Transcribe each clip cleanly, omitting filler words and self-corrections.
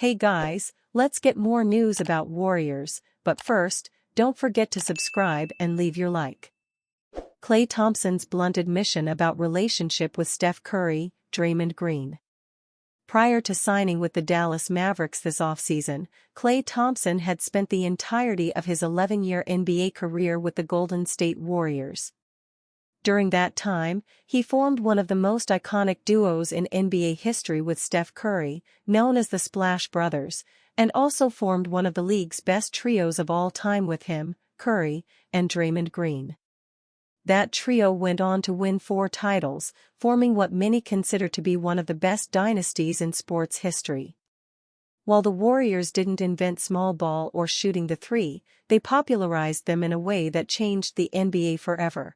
Hey guys, let's get more news about Warriors, but first, don't forget to subscribe and leave your like. Klay Thompson's blunt admission about relationship with Steph Curry, Draymond Green. Prior to signing with the Dallas Mavericks this offseason, Klay Thompson had spent the entirety of his 11-year NBA career with the Golden State Warriors. During that time, he formed one of the most iconic duos in NBA history with Steph Curry, known as the Splash Brothers, and also formed one of the league's best trios of all time with him, Curry, and Draymond Green. That trio went on to win 4 titles, forming what many consider to be one of the best dynasties in sports history. While the Warriors didn't invent small ball or shooting the three, they popularized them in a way that changed the NBA forever.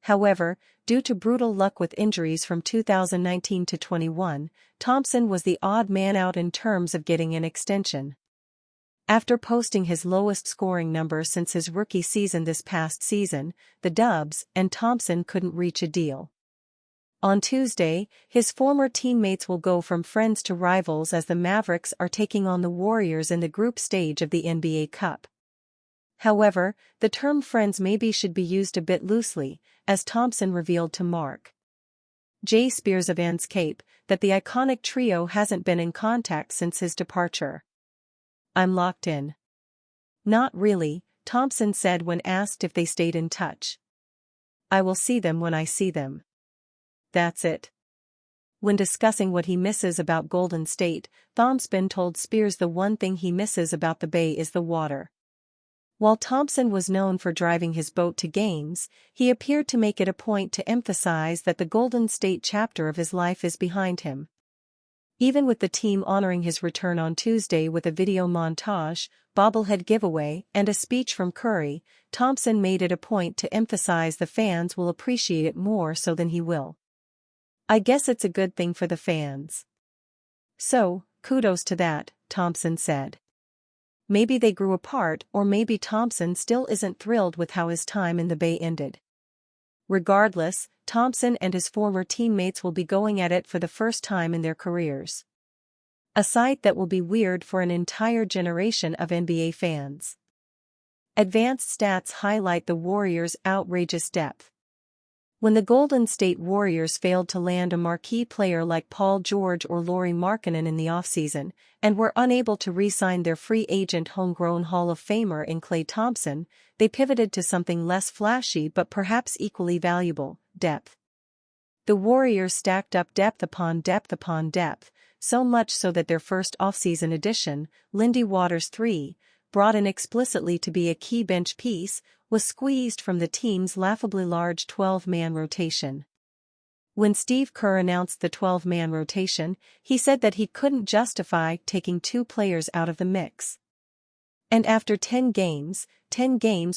However, due to brutal luck with injuries from 2019 to 21, Thompson was the odd man out in terms of getting an extension. After posting his lowest scoring number since his rookie season this past season, the Dubs and Thompson couldn't reach a deal. On Tuesday, his former teammates will go from friends to rivals as the Mavericks are taking on the Warriors in the group stage of the NBA Cup. However, the term friends maybe should be used a bit loosely, as Thompson revealed to Mark J. Spears of Anscape that the iconic trio hasn't been in contact since his departure. "I'm locked in." "Not really," Thompson said when asked if they stayed in touch. "I will see them when I see them. That's it." When discussing what he misses about Golden State, Thompson told Spears the one thing he misses about the Bay is the water. While Thompson was known for driving his boat to games, he appeared to make it a point to emphasize that the Golden State chapter of his life is behind him. Even with the team honoring his return on Tuesday with a video montage, bobblehead giveaway, and a speech from Curry, Thompson made it a point to emphasize the fans will appreciate it more so than he will. "I guess it's a good thing for the fans. So, kudos to that," Thompson said. Maybe they grew apart, or maybe Thompson still isn't thrilled with how his time in the Bay ended. Regardless, Thompson and his former teammates will be going at it for the first time in their careers. A sight that will be weird for an entire generation of NBA fans. Advanced stats highlight the Warriors' outrageous depth. When the Golden State Warriors failed to land a marquee player like Paul George or Lauri Markkanen in the offseason, and were unable to re-sign their free agent homegrown Hall of Famer in Klay Thompson, they pivoted to something less flashy but perhaps equally valuable: depth. The Warriors stacked up depth upon depth upon depth, so much so that their first offseason addition, Lindy Waters III, brought in explicitly to be a key bench piece, was squeezed from the team's laughably large 12-man rotation. When Steve Kerr announced the 12-man rotation, he said that he couldn't justify taking 2 players out of the mix. And after 10 games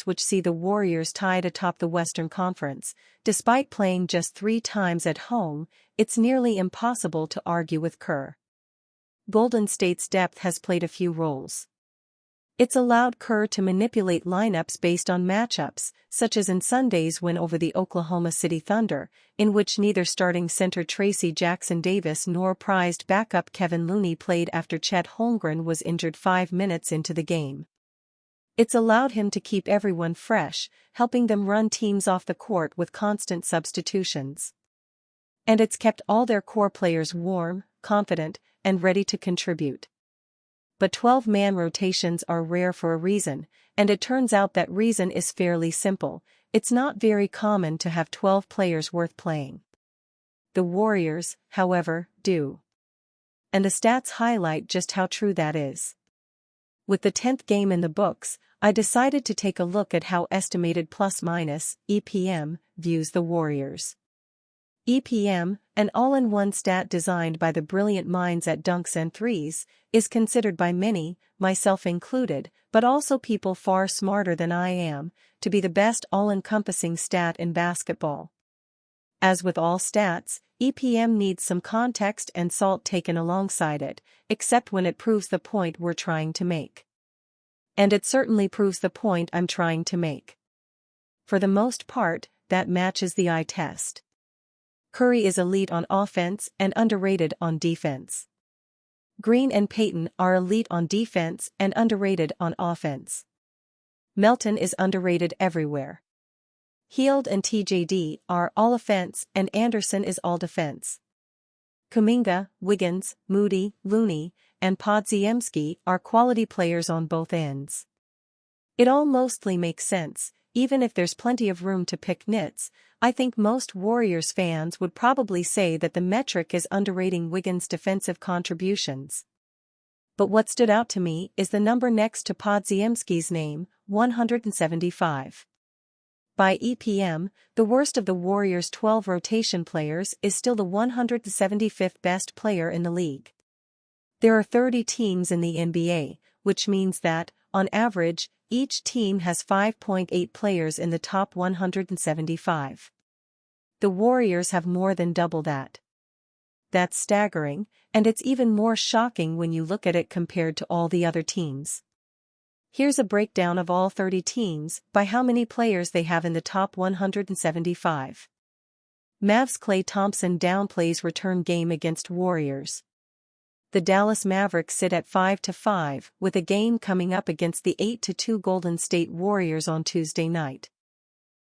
which see the Warriors tied atop the Western Conference, despite playing just 3 times at home, it's nearly impossible to argue with Kerr. Golden State's depth has played a few roles. It's allowed Kerr to manipulate lineups based on matchups, such as in Sunday's win over the Oklahoma City Thunder, in which neither starting center Tracy Jackson-Davis nor prized backup Kevin Looney played after Chet Holmgren was injured 5 minutes into the game. It's allowed him to keep everyone fresh, helping them run teams off the court with constant substitutions. And it's kept all their core players warm, confident, and ready to contribute. But 12-man rotations are rare for a reason, and it turns out that reason is fairly simple: it's not very common to have 12 players worth playing. The Warriors, however, do. And the stats highlight just how true that is. With the 10th game in the books, I decided to take a look at how estimated plus-minus EPM views the Warriors. EPM, an all-in-one stat designed by the brilliant minds at Dunks and Threes, is considered by many, myself included, but also people far smarter than I am, to be the best all-encompassing stat in basketball. As with all stats, EPM needs some context and salt taken alongside it, except when it proves the point we're trying to make. And it certainly proves the point I'm trying to make. For the most part, that matches the eye test. Curry is elite on offense and underrated on defense. Green and Payton are elite on defense and underrated on offense. Melton is underrated everywhere. Heald and TJD are all offense and Anderson is all defense. Kuminga, Wiggins, Moody, Looney, and Podziemski are quality players on both ends. It all mostly makes sense, even if there's plenty of room to pick nits. I think most Warriors fans would probably say that the metric is underrating Wiggins' defensive contributions. But what stood out to me is the number next to Podziemski's name, 175. By EPM, the worst of the Warriors' 12 rotation players is still the 175th best player in the league. There are 30 teams in the NBA, which means that, on average, each team has 5.8 players in the top 175. The Warriors have more than double that. That's staggering, and it's even more shocking when you look at it compared to all the other teams. Here's a breakdown of all 30 teams by how many players they have in the top 175. Mavs Klay Thompson downplays return game against Warriors. The Dallas Mavericks sit at 5-5 with a game coming up against the 8-2 Golden State Warriors on Tuesday night.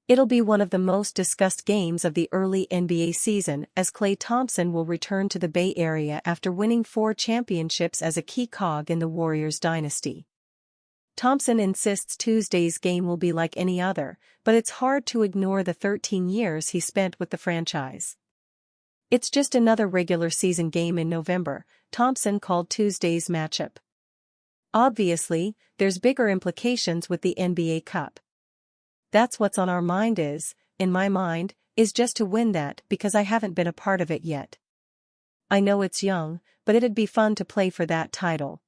It'll be one of the most discussed games of the early NBA season as Klay Thompson will return to the Bay Area after winning 4 championships as a key cog in the Warriors dynasty. Thompson insists Tuesday's game will be like any other, but it's hard to ignore the 13 years he spent with the franchise. It's just another regular season game in November, Thompson called Tuesday's matchup. Obviously, there's bigger implications with the NBA Cup. That's what's on our mind in my mind, is just to win that because I haven't been a part of it yet. I know it's young, but it'd be fun to play for that title.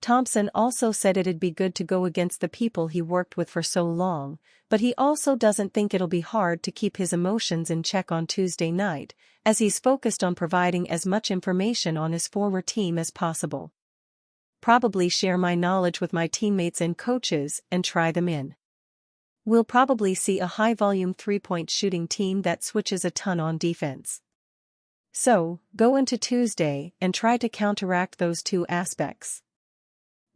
Thompson also said it'd be good to go against the people he worked with for so long, but he also doesn't think it'll be hard to keep his emotions in check on Tuesday night, as he's focused on providing as much information on his former team as possible. Probably share my knowledge with my teammates and coaches and try them in. We'll probably see a high-volume three-point shooting team that switches a ton on defense. So, go into Tuesday and try to counteract those two aspects.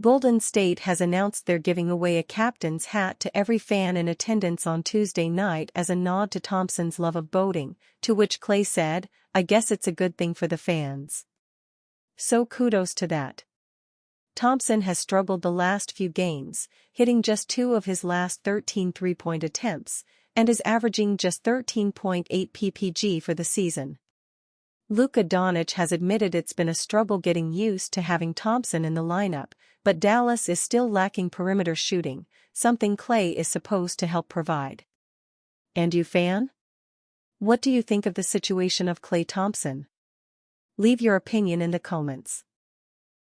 Golden State has announced they're giving away a captain's hat to every fan in attendance on Tuesday night as a nod to Thompson's love of boating, to which Klay said, "I guess it's a good thing for the fans." So kudos to that. Thompson has struggled the last few games, hitting just 2 of his last 13 three-point attempts, and is averaging just 13.8 ppg for the season. Luka Doncic has admitted it's been a struggle getting used to having Thompson in the lineup, but Dallas is still lacking perimeter shooting, something Klay is supposed to help provide. And you fan? What do you think of the situation of Klay Thompson? Leave your opinion in the comments.